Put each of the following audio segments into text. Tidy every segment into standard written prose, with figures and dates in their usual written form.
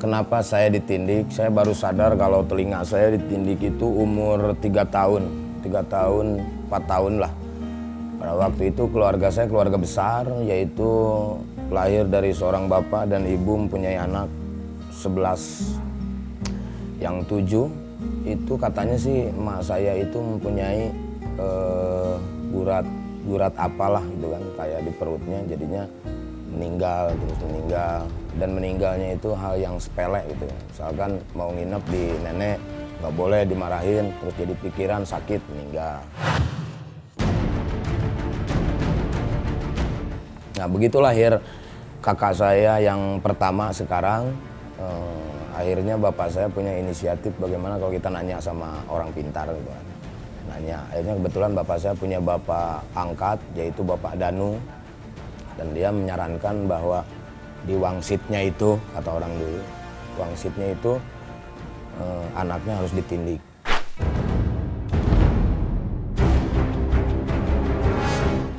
Kenapa saya ditindik? Saya baru sadar kalau telinga saya ditindik itu umur 3 tahun, 4 tahun lah. Pada waktu itu keluarga saya keluarga besar, yaitu lahir dari seorang bapak dan ibu mempunyai anak 11. Yang 7 itu katanya sih emak saya itu mempunyai gurat apalah gitu kan, kayak di perutnya, jadinya meninggal dan meninggalnya itu hal yang sepele gitu. Misalkan mau nginep di nenek nggak boleh, dimarahin, terus jadi pikiran sakit meninggal. Nah begitu lahir kakak saya yang pertama sekarang. Akhirnya bapak saya punya inisiatif bagaimana kalau kita nanya sama orang pintar gitu kan. Nanya, akhirnya kebetulan bapak saya punya bapak angkat yaitu Bapak Danu. Dan dia menyarankan bahwa di wangsitnya itu, kata orang dulu, wangsitnya itu anaknya harus ditindik.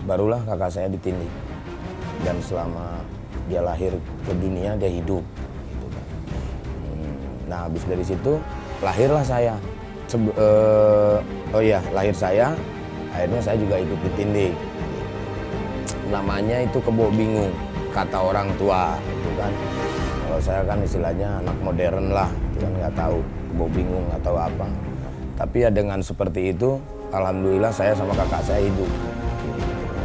Barulah kakak saya ditindik. Dan selama dia lahir ke dunia dia hidup. Gitu kan. Nah habis dari situ lahirlah saya. Lahir saya, akhirnya saya juga ikut ditindik. Namanya itu kebo bingung, kata orang tua itu kan. Kalau saya kan istilahnya anak modern lah, itu kan nggak tahu kebo bingung atau apa. Tapi ya dengan seperti itu, alhamdulillah saya sama kakak saya hidup.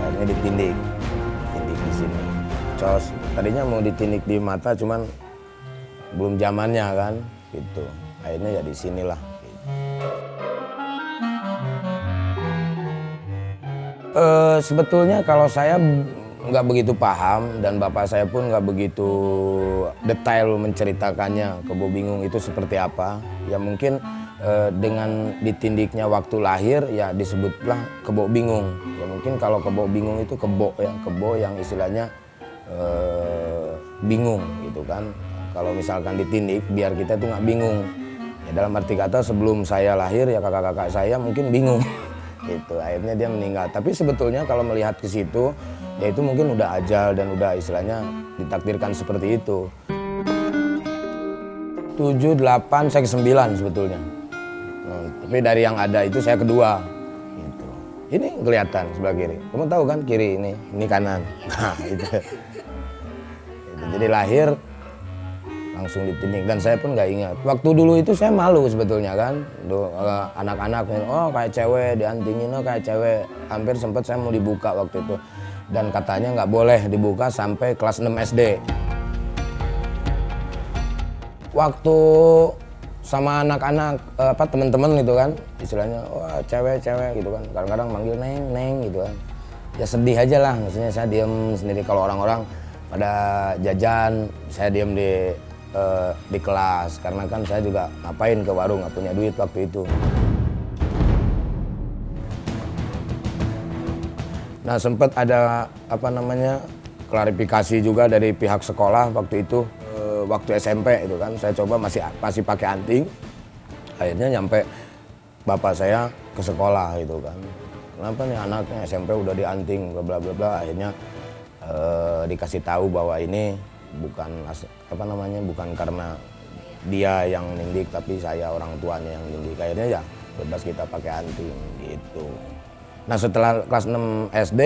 Akhirnya ditindik di sini. Cos, tadinya mau ditindik di mata, cuman belum zamannya kan, gitu. Akhirnya ya di sinilah. Sebetulnya kalau saya nggak begitu paham dan bapak saya pun nggak begitu detail menceritakannya kebo bingung itu seperti apa. Ya mungkin dengan ditindiknya waktu lahir ya disebutlah kebo bingung. Ya mungkin kalau kebo bingung itu kebo ya, kebo yang istilahnya bingung gitu kan. Kalau misalkan ditindik biar kita tuh nggak bingung. Ya dalam arti kata sebelum saya lahir ya kakak-kakak saya mungkin bingung. Gitu. Akhirnya dia meninggal. Tapi sebetulnya kalau melihat ke situ, ya itu mungkin udah ajal dan udah istilahnya ditakdirkan seperti itu. 7, 8, saya ke-9 sebetulnya. Tapi dari yang ada itu saya kedua. Gitu. Ini kelihatan sebelah kiri. Kamu tahu kan kiri ini kanan. Nah itu. Jadi lahir langsung ditindik dan saya pun nggak ingat. Waktu dulu itu saya malu sebetulnya kan, anak-anak, oh kayak cewek diantingin, oh kayak cewek. Hampir sempat saya mau dibuka waktu itu dan katanya nggak boleh dibuka sampai kelas 6 SD. Waktu sama anak-anak teman-teman gitu kan, istilahnya wah cewek-cewek gitu kan, kadang-kadang manggil neng gitu kan. Ya sedih aja lah, maksudnya saya diem sendiri kalau orang-orang pada jajan, saya diem di kelas karena kan saya juga ngapain ke warung, nggak punya duit waktu itu. Nah sempat ada klarifikasi juga dari pihak sekolah waktu itu, waktu SMP itu kan saya coba masih pakai anting. Akhirnya nyampe bapak saya ke sekolah gitu kan, kenapa nih anaknya SMP udah dianting bla bla bla. Akhirnya dikasih tahu bahwa ini bukan karena dia yang nindik tapi saya orang tuanya yang nindik. Akhirnya ya bebas kita pakai anting gitu. Nah setelah kelas 6 SD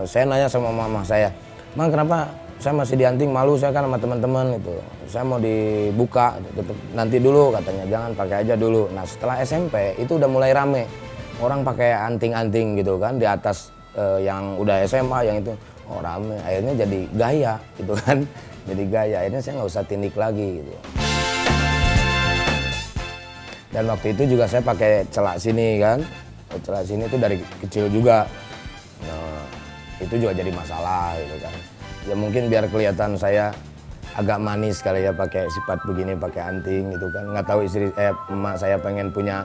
saya nanya sama mama saya, "Mang, kenapa saya masih dianting? Malu saya kan sama teman-teman itu. Saya mau dibuka, nanti dulu," katanya, "jangan pakai aja dulu." Nah setelah SMP itu udah mulai rame orang pakai anting-anting gitu kan di atas yang udah SMA yang itu. Oh rame, akhirnya jadi gaya gitu kan, jadi gaya. Akhirnya saya nggak usah tindik lagi gitu. Dan waktu itu juga saya pakai celak sini kan, celak sini itu dari kecil juga. Nah, itu juga jadi masalah gitu kan. Ya mungkin biar kelihatan saya agak manis kali ya pakai sifat begini, pakai anting gitu kan. Nggak tahu emak saya pengen punya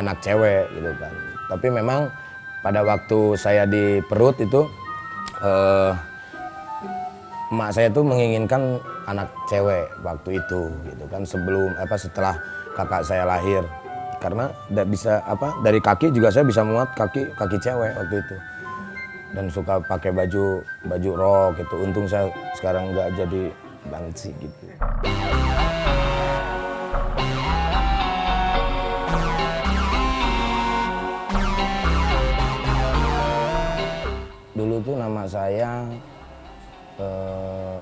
anak cewek gitu kan. Tapi memang pada waktu saya di perut itu, emak saya tuh menginginkan anak cewek waktu itu, gitu kan, setelah kakak saya lahir, karena dari kaki juga saya bisa muat kaki cewek waktu itu, dan suka pakai baju rok gitu. Untung saya sekarang nggak jadi banget sih gitu. Dulu tuh nama saya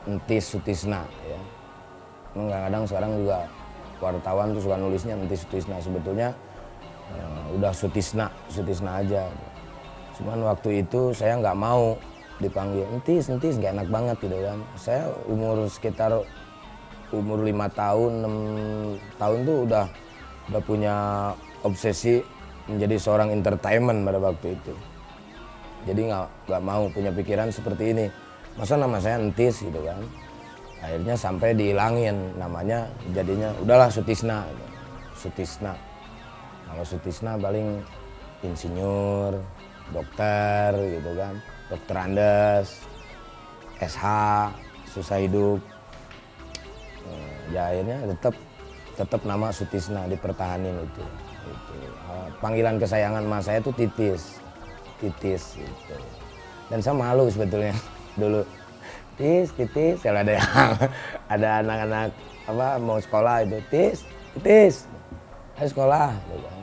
Entis Sutisna ya. Kadang-kadang sekarang juga wartawan tuh suka nulisnya Entis Sutisna, sebetulnya udah Sutisna aja. Cuman waktu itu saya nggak mau dipanggil Entis, nggak enak banget gitu kan. Saya sekitar umur 5 tahun, 6 tahun tuh udah punya obsesi menjadi seorang entertainment pada waktu itu. Jadi nggak mau punya pikiran seperti ini. Masa nama saya Entis gitu kan. Akhirnya sampai dihilangin namanya, jadinya udahlah Sutisna. Sutisna. Kalau Sutisna paling insinyur, dokter gitu kan. Dokter Andes, SH, susah hidup. Ya akhirnya tetap nama Sutisna dipertahanin itu. Panggilan kesayangan mas saya itu Titis gitu. Dan saya malu sebetulnya dulu. Titis, kalau ada ada anak-anak mau sekolah itu, Titis, ayo sekolah. Gitu kan.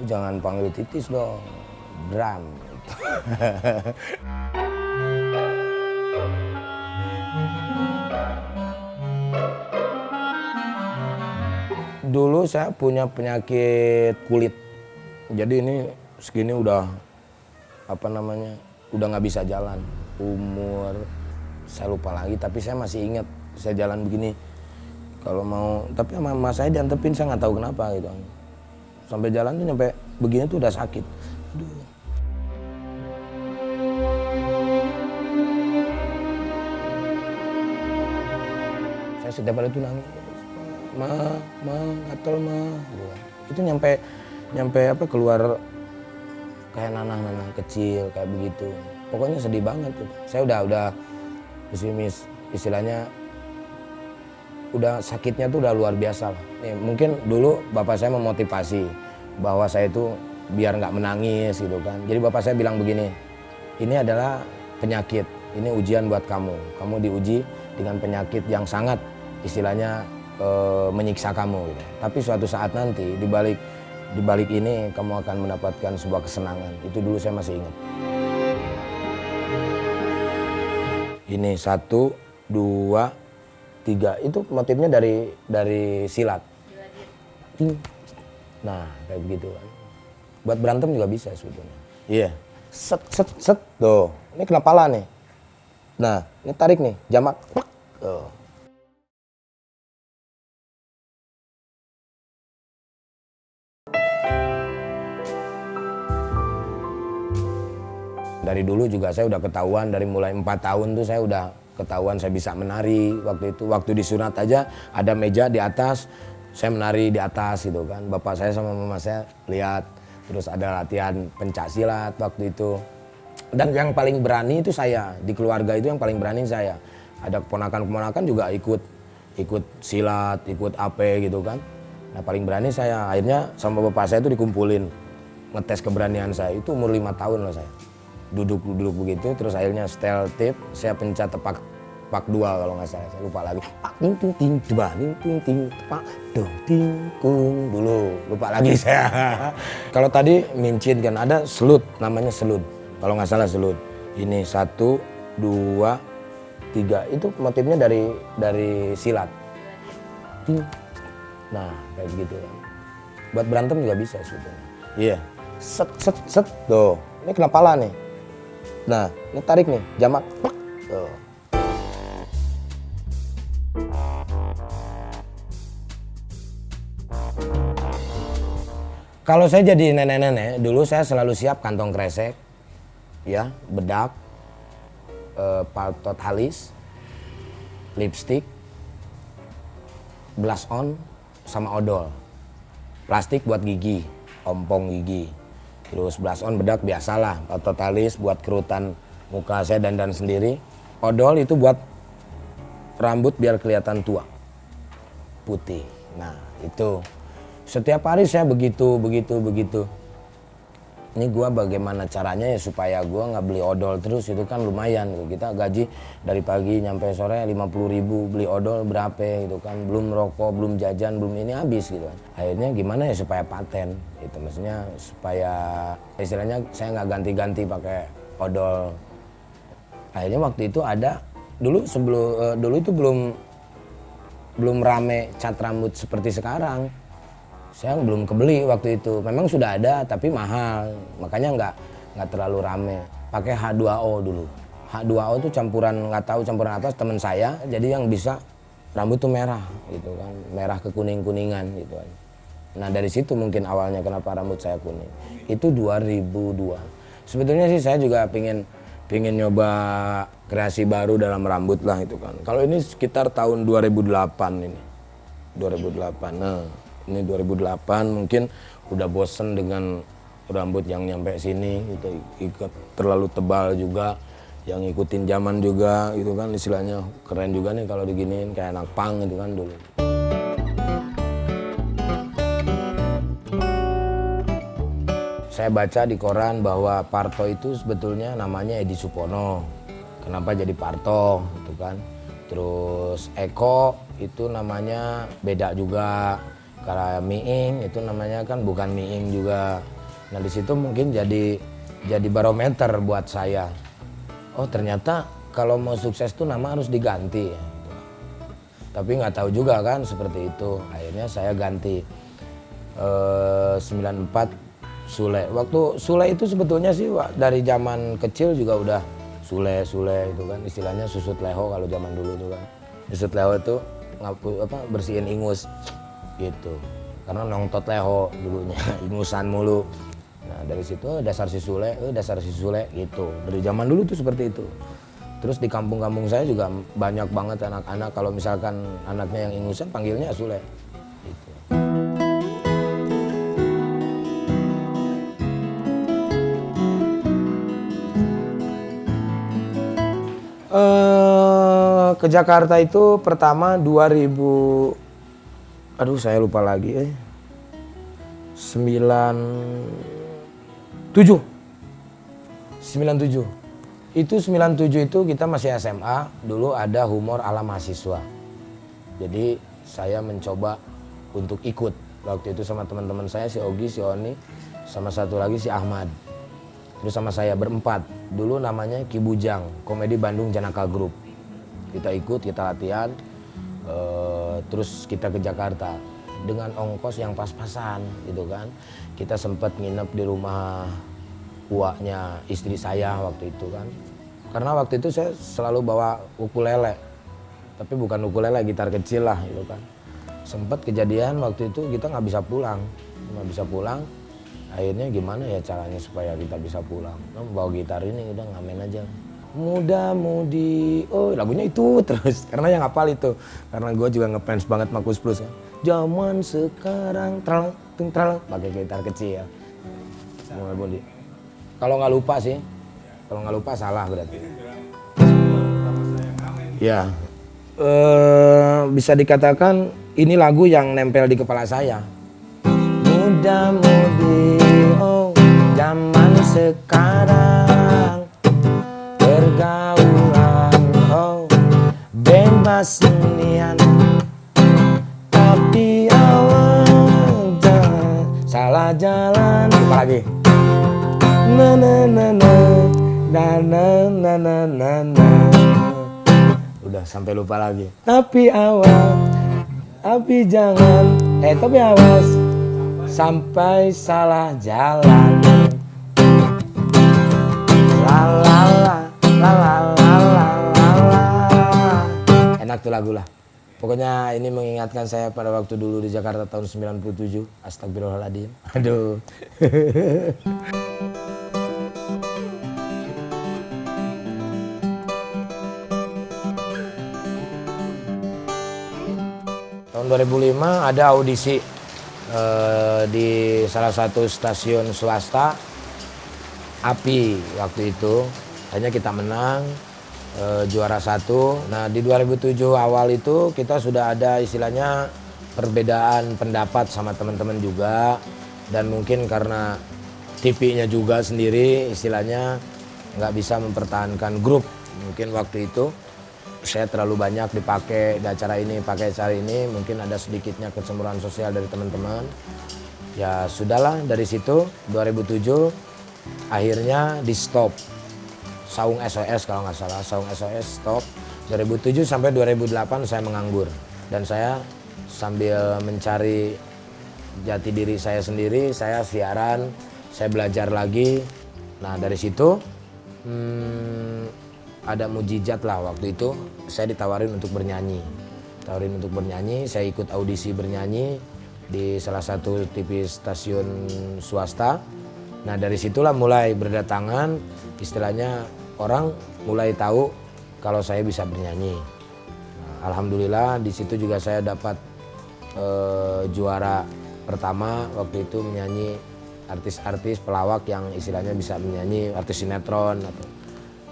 Jangan panggil Titis dong, Bram. Gitu. Dulu saya punya penyakit kulit, jadi ini segini udah udah nggak bisa jalan. Umur saya lupa lagi, tapi saya masih ingat saya jalan begini. Kalau mau, tapi sama mas saya diantepin, saya nggak tahu kenapa gitu. Sampai jalan tuh nyampe begini tuh udah sakit. Aduh. Saya setiap hari itu nangis. Gatel gitu. Itu nyampe keluar kayak nanah kecil kayak begitu. Pokoknya sedih banget tuh. Saya udah pesimis, istilahnya udah sakitnya tuh udah luar biasa lah. Nih, mungkin dulu bapak saya memotivasi bahwa saya itu biar nggak menangis gitu kan. Jadi bapak saya bilang begini, ini adalah penyakit, ini ujian buat kamu. Kamu diuji dengan penyakit yang sangat istilahnya menyiksa kamu gitu. Tapi suatu saat nanti di balik ini kamu akan mendapatkan sebuah kesenangan. Itu dulu saya masih ingat. Ini 1, 2, 3 itu motifnya dari silat. Nah kayak begitu kan. Buat berantem juga bisa sebetulnya. Iya. Set tuh. Ini kena pala nih. Nah ini tarik nih, jamak. Tuh. Dari dulu juga saya udah ketahuan, dari mulai 4 tahun tuh saya udah ketahuan saya bisa menari. Waktu disunat aja ada meja di atas, saya menari di atas gitu kan. Bapak saya sama mama saya lihat, terus ada latihan pencak silat waktu itu. Dan yang paling berani itu saya, di keluarga itu yang paling berani saya. Ada keponakan juga ikut silat, ikut AP gitu kan. Nah paling berani saya, akhirnya sama bapak saya itu dikumpulin, ngetes keberanian saya. Itu umur 5 tahun loh saya. Duduk begitu, terus akhirnya setel tip, saya pencet tepak 2 kalau nggak salah, saya lupa lagi. Pak ting ting ting dua ting ting pak dong ting kung dulu, lupa lagi saya. Kalau tadi mincin kan ada selut, namanya selut, kalau nggak salah selut. Ini 1, 2, 3 itu motifnya dari silat. Nah kayak begitu kan. Buat berantem juga bisa sebetulnya. Iya. Set tuh. Ini kena pala nih. Nah, ini tarik nih, jamak. Tuh. Kalau saya jadi nenek-nenek, dulu saya selalu siap kantong kresek, ya, bedak, paltot halis, lipstick, blush on, sama odol. Plastik buat gigi, ompong gigi. Terus blush on bedak biasalah, totalis buat kerutan muka saya dandan sendiri. Odol itu buat rambut biar kelihatan tua, putih. Nah itu setiap hari saya begitu. ini gua bagaimana caranya ya supaya gua nggak beli odol terus, itu kan lumayan gitu. Kita gaji dari pagi nyampe sore 50.000, beli odol berapa gitu kan, belum rokok, belum jajan, belum ini habis gitu kan. Akhirnya gimana ya supaya paten gitu, maksudnya supaya istilahnya saya nggak ganti-ganti pakai odol. Akhirnya waktu itu ada dulu dulu itu belum rame cat rambut seperti sekarang. Saya belum kebeli waktu itu. Memang sudah ada tapi mahal. Makanya nggak terlalu rame. Pakai H2O dulu. H2O itu campuran, nggak tahu campuran apa, teman saya. Jadi yang bisa rambut tuh merah gitu kan. Merah ke kuning-kuningan gitu kan. Nah dari situ mungkin awalnya kenapa rambut saya kuning. Itu 2002. Sebetulnya sih saya juga pingin nyoba kreasi baru dalam rambut lah itu kan. Kalau ini sekitar tahun 2008 ini. 2008. Nah, ini 2008 mungkin udah bosen dengan rambut yang nyampe sini gitu, ikut terlalu tebal juga, yang ikutin zaman juga gitu kan, istilahnya keren juga nih kalau diginiin kayak anak punk gitu kan dulu. Saya baca di koran bahwa Parto itu sebetulnya namanya Edi Supono. Kenapa jadi Parto gitu kan? Terus Eko itu namanya beda juga. Karena Miing itu namanya kan bukan Miing juga. Nah di situ mungkin jadi barometer buat saya. Oh ternyata kalau mau sukses tuh nama harus diganti. Tapi nggak tahu juga kan seperti itu. Akhirnya saya ganti 94 Sule. Waktu Sule itu sebetulnya sih dari zaman kecil juga udah Sule itu kan istilahnya susut leho kalau zaman dulu tuh kan. Susut leho itu bersihin ingus. Gitu, karena nongtot leho dulunya, ingusan mulu. Nah dari situ dasar si Sule gitu. Dari zaman dulu tuh seperti itu. Terus di kampung-kampung saya juga banyak banget anak-anak kalau misalkan anaknya yang ingusan panggilnya Sule. Gitu. Ke Jakarta itu pertama 2000. Aduh saya lupa lagi 97. Itu 97 itu kita masih SMA, dulu ada humor ala mahasiswa. Jadi saya mencoba untuk ikut. Waktu itu sama teman-teman saya, si Ogi, si Oni, sama satu lagi si Ahmad. Terus sama saya berempat. Dulu namanya Ki Bujang, Komedi Bandung Janaka Group. Kita ikut, kita latihan. Terus kita ke Jakarta dengan ongkos yang pas-pasan gitu kan. Kita sempat nginep di rumah uaknya istri saya waktu itu kan. Karena waktu itu saya selalu bawa ukulele. Tapi bukan ukulele, gitar kecil lah gitu kan. Sempat kejadian waktu itu kita nggak bisa pulang. Akhirnya gimana ya caranya supaya kita bisa pulang. Bawa gitar ini udah ngamen aja. Muda-mudi, oh lagunya itu terus karena yang hafal itu, karena gue juga ngefans banget sama Kus Plus kan. Zaman sekarang tralang pakai gitar kecil. Muda-mudi. Kalau nggak lupa salah berarti. Ya, bisa dikatakan ini lagu yang nempel di kepala saya. Muda-mudi, oh zaman sekarang. Pergaulan, oh bebas nian, tapi awal salah jalan. Apa lagi? Na na na na na na na na na na. Udah sampai lupa lagi. Tapi jangan, tapi awas sampai salah jalan. La la la. La la la la la la. Enak tuh lagu lah. Pokoknya ini mengingatkan saya pada waktu dulu di Jakarta tahun 97. Astagfirullahaladzim. Aduh. Tahun 2005 ada audisi di salah satu stasiun swasta, API waktu itu. Akhirnya kita menang, juara 1. Nah di 2007 awal itu kita sudah ada istilahnya perbedaan pendapat sama teman-teman juga. Dan mungkin karena TV-nya juga sendiri istilahnya nggak bisa mempertahankan grup. Mungkin waktu itu saya terlalu banyak dipakai di acara ini, pakai acara ini, mungkin ada sedikitnya kecemburuan sosial dari teman-teman. Ya sudahlah, dari situ 2007 akhirnya di stop. Saung SOS kalau nggak salah, Saung SOS stop. 2007 sampai 2008 saya menganggur. Dan saya sambil mencari jati diri saya sendiri, saya siaran, saya belajar lagi. Nah dari situ ada mujizat lah waktu itu, saya ditawarin untuk bernyanyi. Saya ikut audisi bernyanyi di salah satu TV stasiun swasta. Nah dari situlah mulai berdatangan, istilahnya orang mulai tahu kalau saya bisa bernyanyi. Nah, alhamdulillah di situ juga saya dapat juara pertama waktu itu menyanyi artis-artis pelawak yang istilahnya bisa menyanyi, artis sinetron.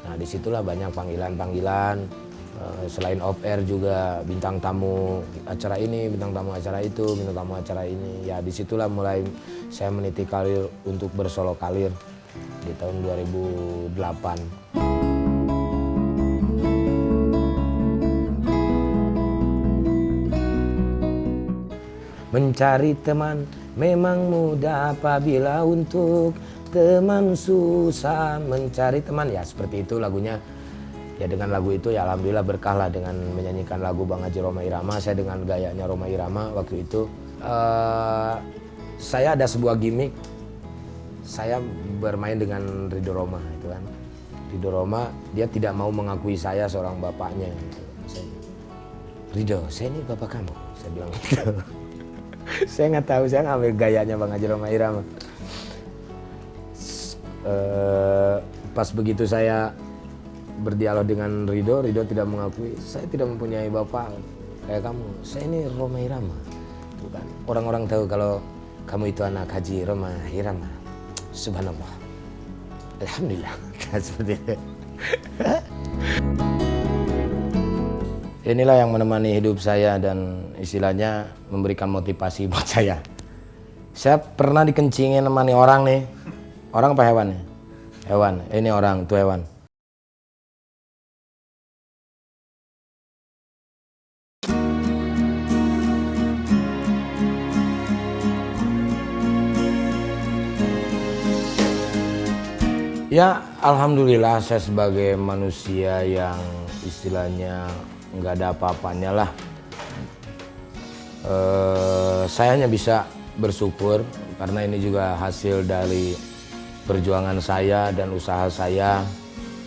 Nah disitulah banyak panggilan-panggilan, selain off air juga bintang tamu acara ini, bintang tamu acara itu, bintang tamu acara ini. Ya disitulah mulai saya meniti karir untuk bersolo karir di tahun 2008. Mencari teman memang mudah apabila untuk teman susah mencari teman. Ya seperti itu lagunya. Ya dengan lagu itu ya alhamdulillah berkah lah dengan menyanyikan lagu Bang Haji Rhoma Irama. Saya dengan gayanya Rhoma Irama waktu itu. Saya ada sebuah gimmick. Saya bermain dengan Ridho Rhoma itu kan. Ridho Rhoma dia tidak mau mengakui saya seorang bapaknya. Ridho, saya ini bapak kamu. Saya bilang gitu. Saya nggak tahu, saya ngambil gayanya Bang Haji Rhoma Irama. Pas begitu saya berdialog dengan Ridho tidak mengakui, saya tidak mempunyai bapak kayak kamu. Saya ini Rhoma Irama. Tuh kan. Orang-orang tahu kalau kamu itu anak Haji Rhoma Irama. Subhanallah. Alhamdulillah. Seperti itu. Inilah yang menemani hidup saya dan istilahnya memberikan motivasi buat saya. Saya pernah dikencingin nemani orang nih. Orang apa hewan nih? Hewan. Ini orang, itu hewan. Ya alhamdulillah saya sebagai manusia yang istilahnya nggak ada apa-apanya lah. Saya hanya bisa bersyukur karena ini juga hasil dari perjuangan saya dan usaha saya.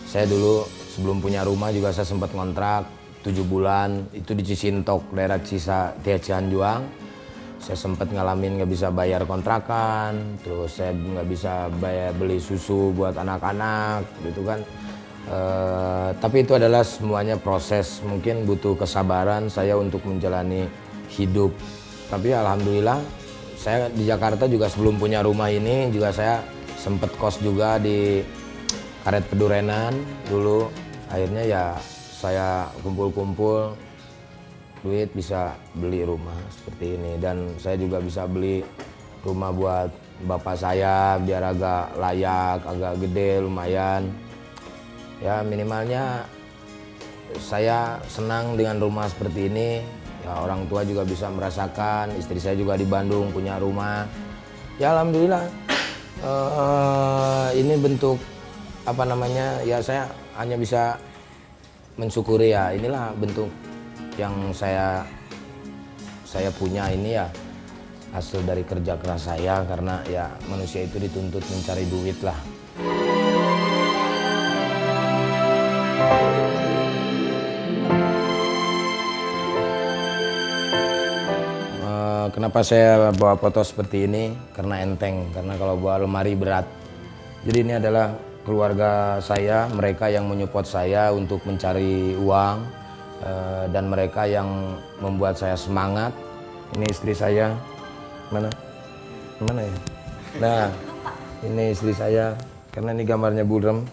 Saya dulu sebelum punya rumah juga saya sempat ngontrak 7 bulan itu di Cisintok, daerah Cihanjuang. Saya sempat ngalamin nggak bisa bayar kontrakan, terus saya nggak bisa bayar beli susu buat anak-anak gitu kan. Tapi itu adalah semuanya proses, mungkin butuh kesabaran saya untuk menjalani hidup. Tapi alhamdulillah saya di Jakarta juga sebelum punya rumah ini juga saya sempat kos juga di Karet Pedurenan dulu. Akhirnya ya saya kumpul-kumpul duit bisa beli rumah seperti ini, dan saya juga bisa beli rumah buat bapak saya biar agak layak, agak gede lumayan. Ya minimalnya saya senang dengan rumah seperti ini. Ya orang tua juga bisa merasakan, istri saya juga di Bandung punya rumah. Ya alhamdulillah ini bentuk apa namanya, ya saya hanya bisa mensyukuri ya inilah bentuk yang saya punya ini ya hasil dari kerja keras saya, karena ya manusia itu dituntut mencari duit lah. Kenapa saya bawa foto seperti ini? Karena enteng, karena kalau bawa lemari berat. Jadi ini adalah keluarga saya, mereka yang menyupport saya untuk mencari uang, dan mereka yang membuat saya semangat. Ini istri saya, mana ya? Nah, ini istri saya, karena ini gambarnya burem.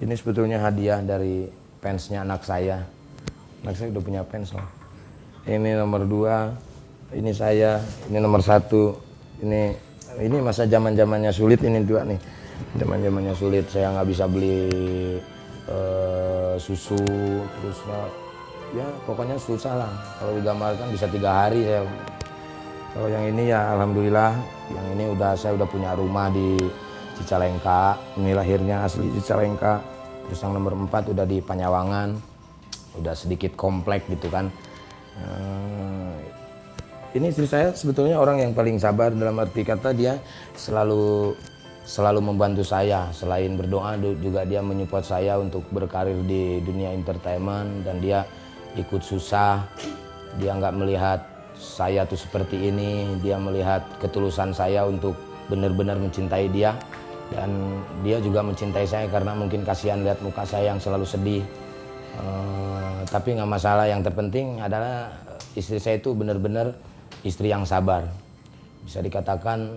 Ini sebetulnya hadiah dari fansnya anak saya. Anak saya udah punya fans loh. Ini nomor 2, ini saya, ini nomor 1, ini Ini masa zaman-zamannya sulit ini juga nih. Zaman-zamannya sulit, saya nggak bisa beli susu, terus ya pokoknya susah lah. Kalau digambarkan bisa 3 hari saya. Kalau yang ini ya alhamdulillah, yang ini saya udah punya rumah di Cicalengka. Ini lahirnya asli Cicalengka. Terus yang nomor 4 udah di Panyawangan, udah sedikit komplek gitu kan. Ini istri saya sebetulnya orang yang paling sabar, dalam arti kata dia selalu membantu saya. Selain berdoa juga dia menyupport saya untuk berkarir di dunia entertainment, dan dia ikut susah. Dia nggak melihat saya tuh seperti ini, dia melihat ketulusan saya untuk benar-benar mencintai dia. Dan dia juga mencintai saya karena mungkin kasihan lihat muka saya yang selalu sedih. Tapi nggak masalah, yang terpenting adalah istri saya itu benar-benar istri yang sabar. Bisa dikatakan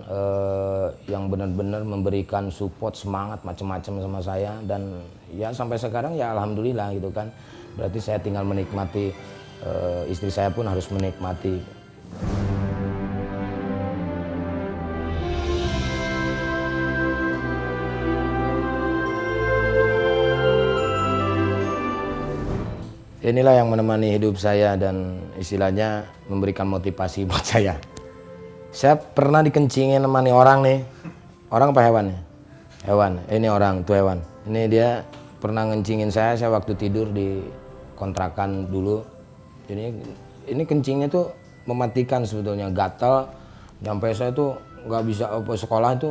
yang benar-benar memberikan support, semangat macam-macam sama saya. Dan ya sampai sekarang ya alhamdulillah gitu kan. Berarti saya tinggal menikmati, istri saya pun harus menikmati. Inilah yang menemani hidup saya dan istilahnya memberikan motivasi buat saya. Saya pernah dikencingin nemani orang nih. Orang apa hewan nih? Hewan. Ini orang, tuh hewan. Ini dia pernah ngencingin saya waktu tidur di kontrakan dulu. Ini kencingnya tuh mematikan sebetulnya, gatal. Sampai saya tuh nggak bisa sekolah itu,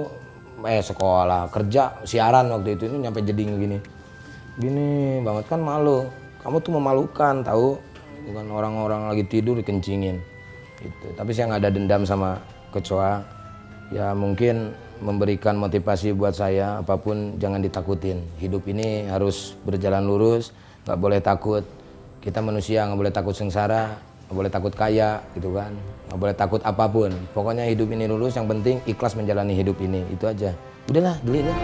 kerja siaran waktu itu, ini nyampe jeding gini banget kan, malu. Kamu tuh memalukan tahu, bukan orang-orang lagi tidur dikencingin gitu. Tapi saya nggak ada dendam sama kecoa. Ya mungkin memberikan motivasi buat saya, apapun jangan ditakutin. Hidup ini harus berjalan lurus, nggak boleh takut. Kita manusia nggak boleh takut sengsara, nggak boleh takut kaya gitu kan, nggak boleh takut apapun. Pokoknya hidup ini lurus, yang penting ikhlas menjalani hidup ini, itu aja. Udahlah, beli deh.